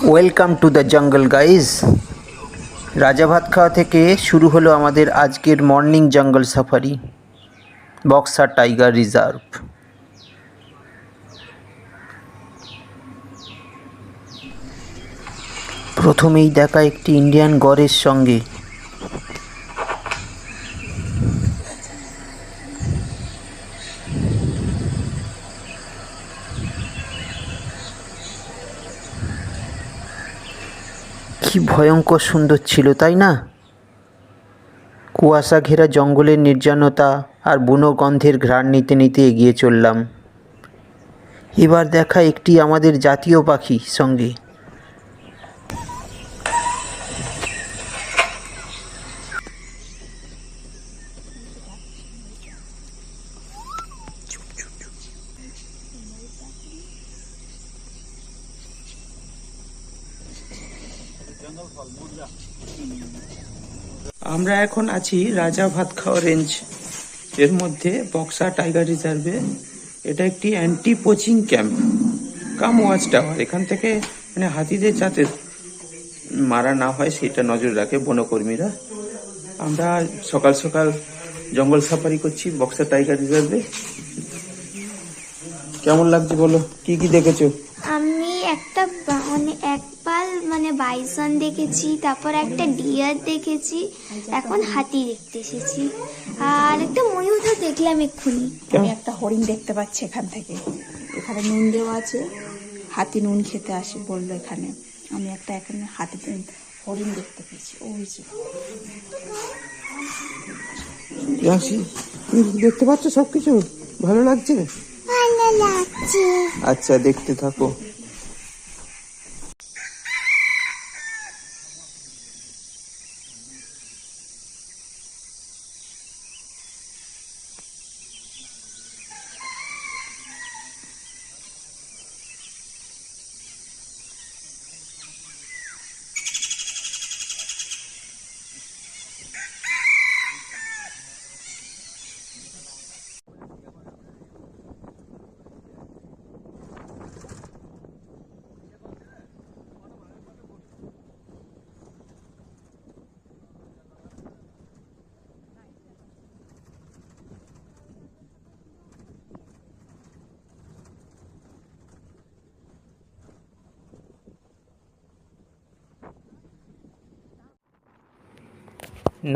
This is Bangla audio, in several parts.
Welcome to the jungle guys. রাজা ভাত খাওয়া থেকে শুরু হলো আমাদের আজকের মর্নিং জঙ্গল সাফারি, বক্সা টাইগার রিজার্ভ। প্রথমেই দেখা একটি ইন্ডিয়ান গরের সঙ্গে। কি ভয়ঙ্কর সুন্দর ছিল, তাই না? কুয়াশা ঘেরা জঙ্গলের নির্জনতা আর বুনো গন্ধের ঘ্রাণ নিতে নিতে এগিয়ে চললাম। এবার দেখা একটি আমাদের জাতীয় পাখি সঙ্গে। আমরা এখন আছি রাজা ভাত খাওয়া রেঞ্জ এর মধ্যে, বক্সা টাইগার রিজার্ভে। এটা একটি অ্যান্টি পোচিং ক্যাম্প কাম ওয়াচ টাওয়ার। এখান থেকে হাতিদের যাতে মারা না হয় সেটা নজর রাখে বনকর্মীরা। আমরা সকাল সকাল জঙ্গল সাফারি করছি বক্সা টাইগার রিজার্ভে। কেমন লাগছে বলো, কি কি দেখেছো? আমি একটা একবার বাইসন দেখেছি, তারপর একটা ডিয়ার দেখেছি, এখন হাতি দেখতে এসেছি, আর একটা ময়ূর তো দেখলাম এক্ষুনি। আমি একটা হরিণ দেখতে পাচ্ছি এখান থেকে। এখানে নুন দেওয়া আছে, হাতি নুন খেতে আসে বললো এখানে। আমি একটা এখানে হরিণ দেখতে পেয়েছি। ওই যে দেখতে পাচ্ছ সবকিছু? ভালো লাগছে? ভালো লাগছে। আচ্ছা, দেখতে থাকো।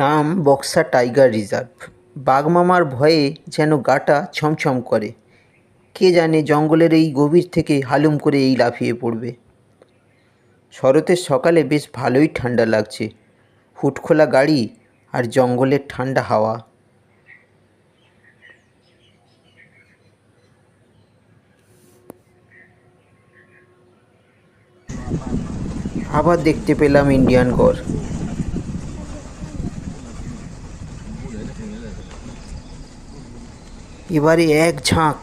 নাম বক্সা টাইগার রিজার্ভ। বাঘমামার ভয়ে যেন গাটা ছমছম করে। কে জানে জঙ্গলের এই গভীর থেকে হালুম করে এই লাফিয়ে পড়বে। শরতের সকালে বেশ ভালোই ঠান্ডা লাগছে। হুটখোলা গাড়ি আর জঙ্গলের ঠান্ডা হাওয়া। আবার দেখতে পেলাম ইন্ডিয়ান গর। এবারে এক ঝাঁক।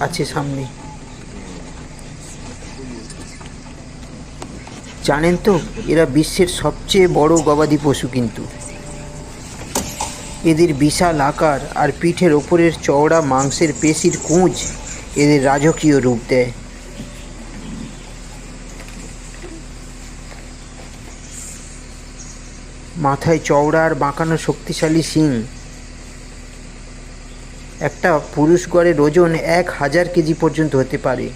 আছে সামনে। জানেন তো, এরা বিশ্বের সবচেয়ে বড় গবাদি পশু কিন্তু। এদের বিশাল আকার আর পিঠের ওপরের চওড়া মাংসের পেশির কুঁজ এদের রাজকীয় রূপ দেয়। মাথায় চওড়া আর বাঁকানো শক্তিশালী শিং। একটা পুরুষ গড়ের ওজন 1000 কেজি পর্যন্ত হতে পারে।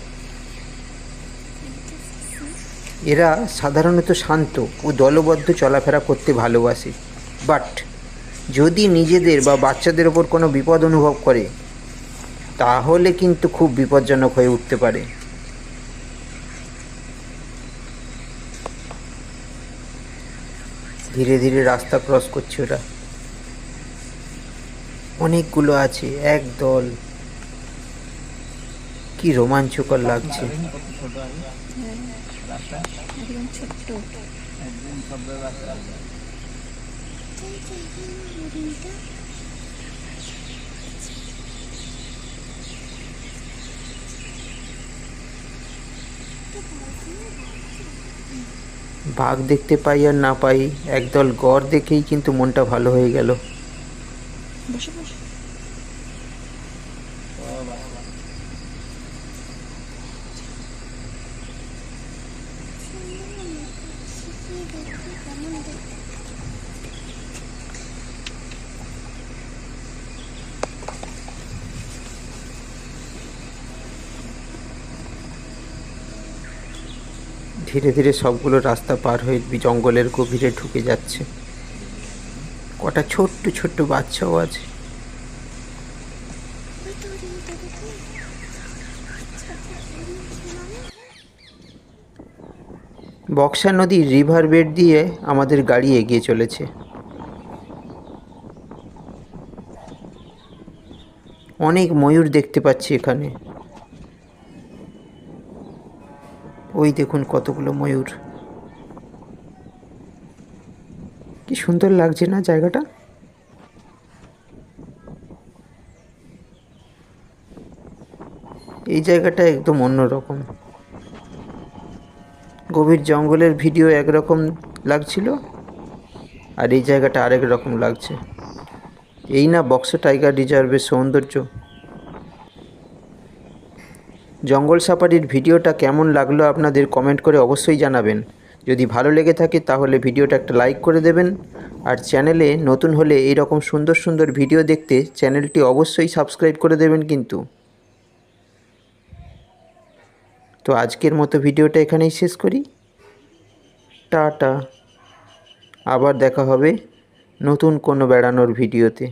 এরা সাধারণত শান্ত ও দলবদ্ধ চলাফেরা করতে ভালোবাসে, বাট যদি নিজেদের বা বাচ্চাদের ওপর কোনো বিপদ অনুভব করে তাহলে কিন্তু খুব বিপজ্জনক হয়ে উঠতে পারে। ধীরে ধীরে রাস্তা ক্রস করছে ওরা। অনেকগুলো আছে, এক দল। কি রোমাঞ্চকর লাগছে। ছোট্ট বাঘ দেখতে পাই আর না পাই, একদল গড় দেখেই কিন্তু মনটা ভালো হয়ে গেল। বসে বসে ধীরে ধীরে সবগুলো রাস্তা পার হয়ে জঙ্গলের গভীরে ঢুকে যাচ্ছে। কটা ছোট্ট ছোট্ট বাচ্চাও আছে। বক্সা নদীর রিভার বেড দিয়ে আমাদের গাড়ি এগিয়ে চলেছে। অনেক ময়ূর দেখতে পাচ্ছি এখানে। ওই দেখুন কতগুলো ময়ূর। কি সুন্দর লাগছে না জায়গাটা? এই জায়গাটা একদম অন্যরকম। গভীর জঙ্গলের ভিডিও একরকম লাগছিল, আর এই জায়গাটা আরেক রকম লাগছে। এই না বক্সা টাইগার রিজার্ভের সৌন্দর্য। জঙ্গল সাফারির ভিডিওটা কেমন লাগলো আপনাদের কমেন্ট করে অবশ্যই জানাবেন। যদি ভালো লেগে থাকে তাহলে ভিডিওটা একটা লাইক করে দেবেন, আর চ্যানেলে নতুন হলে এই রকম সুন্দর সুন্দর ভিডিও দেখতে চ্যানেলটি অবশ্যই সাবস্ক্রাইব করে দেবেন কিন্তু। তো আজকের মতো ভিডিওটা এখানেই শেষ করি। টাটা। আবার দেখা হবে নতুন কোনো বেড়ানোর ভিডিওতে।